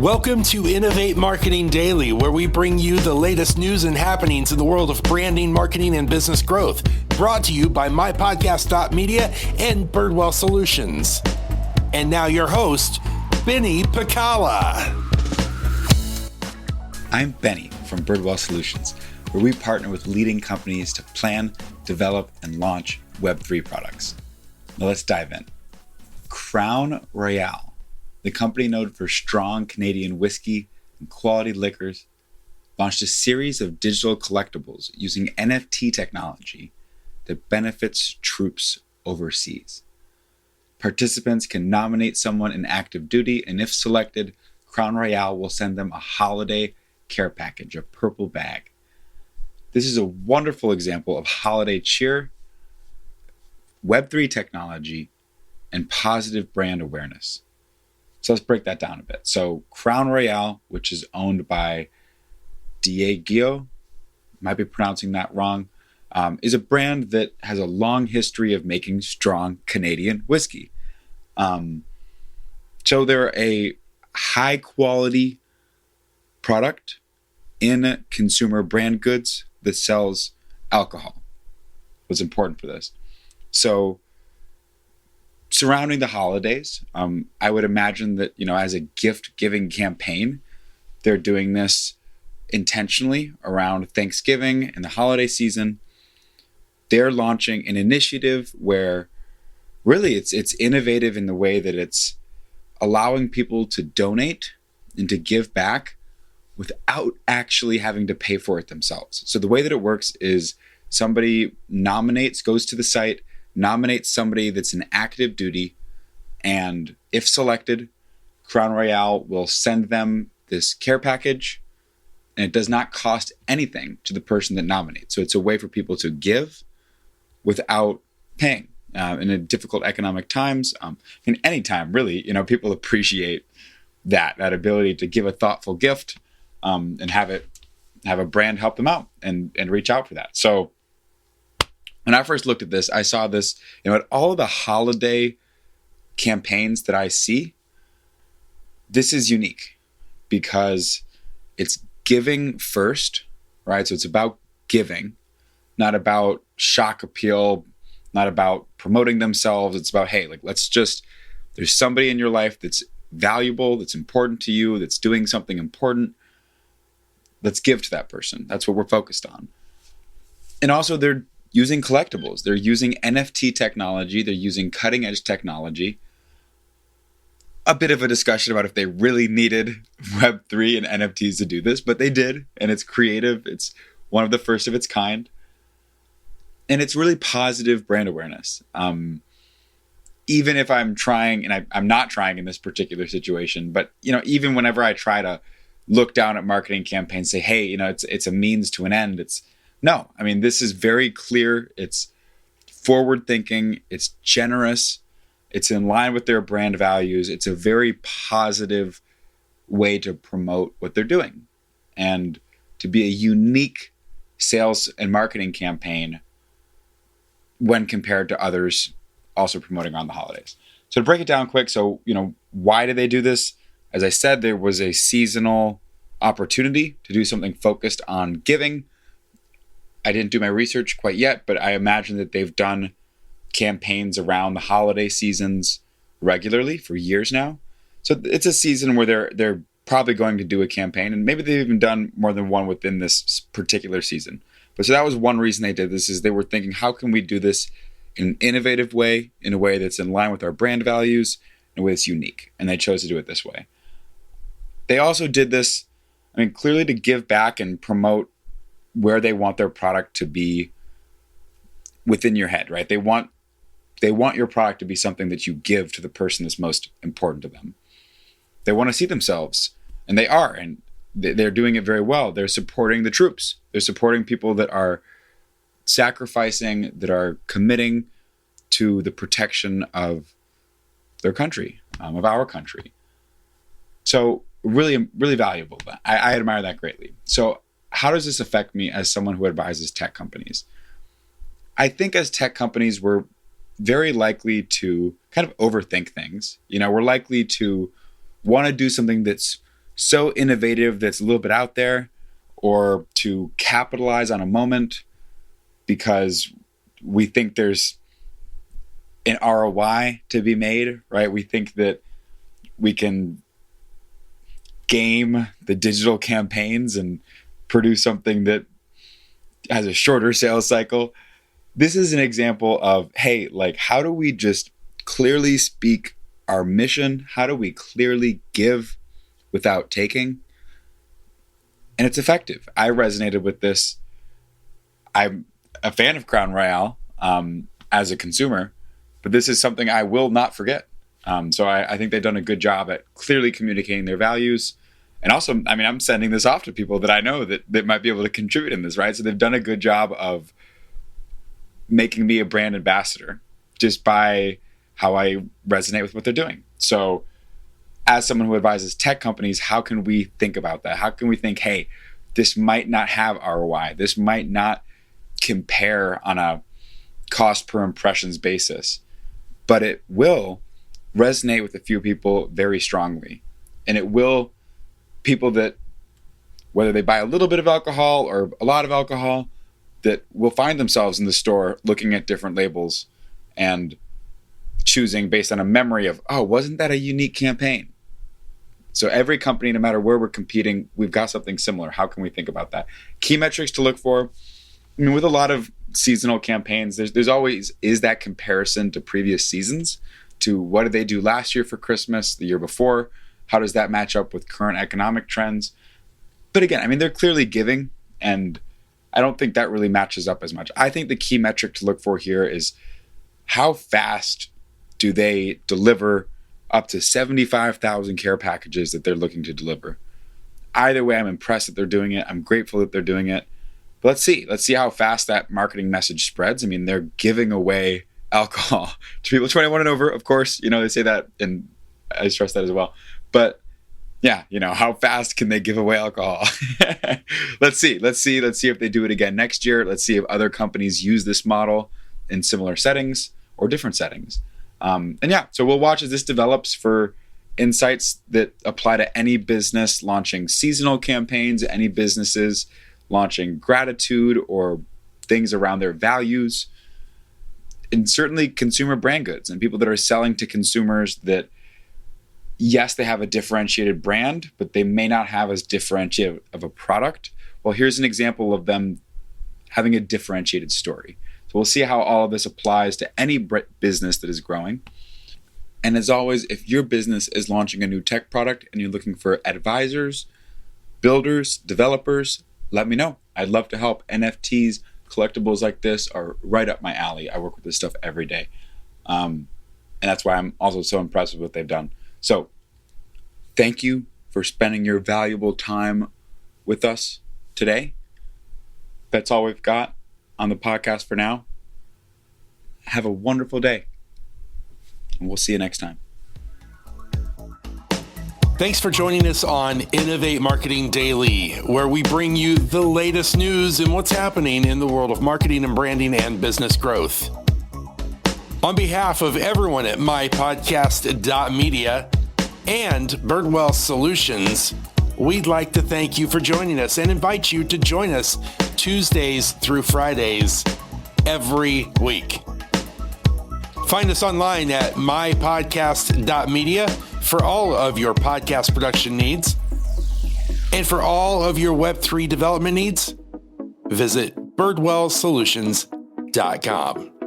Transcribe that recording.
Welcome to Innovate Marketing Daily, where we bring you the latest news and happenings in the world of branding, marketing, and business growth. Brought to you by MyPodcast.Media and Birdwell Solutions. And now your host, Benny Pekala. I'm Benny from Birdwell Solutions, where we partner with leading companies to plan, develop, and launch Web3 products. Now let's dive in. Crown Royal, the company known for strong Canadian whiskey and quality liquors, launched a series of digital collectibles using NFT technology that benefits troops overseas. Participants can nominate someone in active duty, and if selected, Crown Royal will send them a holiday care package, a purple bag. This is a wonderful example of holiday cheer, Web3 technology, and positive brand awareness. So let's break that down a bit. So Crown Royal, which is owned by Diageo, might be pronouncing that wrong, is a brand that has a long history of making strong Canadian whiskey. So they're a high quality product in consumer brand goods that sells alcohol. What's important for this? So surrounding the holidays, I would imagine that, as a gift giving campaign, they're doing this intentionally around Thanksgiving and the holiday season. They're launching an initiative where really it's innovative in the way that it's allowing people to donate and to give back without actually having to pay for it themselves. So the way that it works is somebody goes to the site, nominates somebody that's in active duty, and if selected, Crown Royal will send them this care package, and it does not cost anything to the person that nominates. So it's a way for people to give without paying. In a difficult economic times, in any time really, people appreciate that ability to give a thoughtful gift and have a brand help them out and reach out for that. So when I first looked at this, I saw this, at all the holiday campaigns that I see, this is unique because it's giving first, right? So it's about giving, not about shock appeal, not about promoting themselves. It's about, hey, there's somebody in your life that's valuable, that's important to you, that's doing something important. Let's give to that person. That's what we're focused on. And also they're using collectibles. They're using NFT technology. They're using cutting edge technology. A bit of a discussion about if they really needed Web3 and NFTs to do this, but they did. And it's creative. It's one of the first of its kind. And it's really positive brand awareness. Even if I'm trying, and I'm not trying in this particular situation, but even whenever I try to look down at marketing campaigns, say, hey, it's a means to an end. This is very clear. It's forward thinking. It's generous. It's in line with their brand values. It's a very positive way to promote what they're doing and to be a unique sales and marketing campaign when compared to others also promoting around the holidays. So to break it down quick, why did they do this? As I said, there was a seasonal opportunity to do something focused on giving. I didn't do my research quite yet, but I imagine that they've done campaigns around the holiday seasons regularly for years now. So it's a season where they're probably going to do a campaign, and maybe they've even done more than one within this particular season. But so that was one reason they did this, is they were thinking, how can we do this in an innovative way, in a way that's in line with our brand values, in a way that's unique, and they chose to do it this way. They also did this, clearly to give back and promote where they want their product to be within your head, right? They want your product to be something that you give to the person that's most important to them. They want to see themselves, and they are, and they're doing it very well. They're supporting the troops. They're supporting people that are sacrificing, that are committing to the protection of their country, of our country. So really, really valuable. I admire that greatly. So how does this affect me as someone who advises tech companies? I think as tech companies, we're very likely to kind of overthink things. We're likely to want to do something that's so innovative that's a little bit out there, or to capitalize on a moment because we think there's an ROI to be made, right? We think that we can game the digital campaigns and produce something that has a shorter sales cycle. This is an example of, hey, like, how do we just clearly speak our mission? How do we clearly give without taking? And it's effective. I resonated with this. I'm a fan of Crown Royal as a consumer, but this is something I will not forget. So I think they've done a good job at clearly communicating their values. And also, I mean, I'm sending this off to people that I know that might be able to contribute in this, right? So they've done a good job of making me a brand ambassador just by how I resonate with what they're doing. So as someone who advises tech companies, how can we think about that? How can we think, hey, this might not have ROI. This might not compare on a cost per impressions basis, but it will resonate with a few people very strongly. And it will, people that, whether they buy a little bit of alcohol or a lot of alcohol, that will find themselves in the store looking at different labels and choosing based on a memory of, oh, wasn't that a unique campaign? So every company, no matter where we're competing, we've got something similar. How can we think about that? Key metrics to look for. I mean, with a lot of seasonal campaigns, there's always is that comparison to previous seasons, to what did they do last year for Christmas, the year before? How does that match up with current economic trends? But again, I mean, they're clearly giving, and I don't think that really matches up as much. I think the key metric to look for here is how fast do they deliver up to 75,000 care packages that they're looking to deliver. Either way, I'm impressed that they're doing it. I'm grateful that they're doing it. But let's see how fast that marketing message spreads. I mean, they're giving away alcohol to people 21 and over, of course. You know, they say that, and I stress that as well. But yeah, you know, how fast can they give away alcohol? Let's see if they do it again next year. Let's see if other companies use this model in similar settings or different settings. And yeah, so we'll watch as this develops for insights that apply to any business launching seasonal campaigns, any businesses launching gratitude or things around their values, and certainly consumer brand goods and people that are selling to consumers that, yes, they have a differentiated brand, but they may not have as differentiated of a product. Well, here's an example of them having a differentiated story. So we'll see how all of this applies to any business that is growing. And as always, if your business is launching a new tech product and you're looking for advisors, builders, developers, let me know. I'd love to help. NFTs, collectibles like this are right up my alley. I work with this stuff every day. And that's why I'm also so impressed with what they've done. So thank you for spending your valuable time with us today. That's all we've got on the podcast for now. Have a wonderful day, and we'll see you next time. Thanks for joining us on Innovate Marketing Daily, where we bring you the latest news and what's happening in the world of marketing and branding and business growth. On behalf of everyone at MyPodcast.Media and Birdwell Solutions, we'd like to thank you for joining us and invite you to join us Tuesdays through Fridays every week. Find us online at MyPodcast.Media for all of your podcast production needs. And for all of your Web3 development needs, visit birdwellsolutions.com.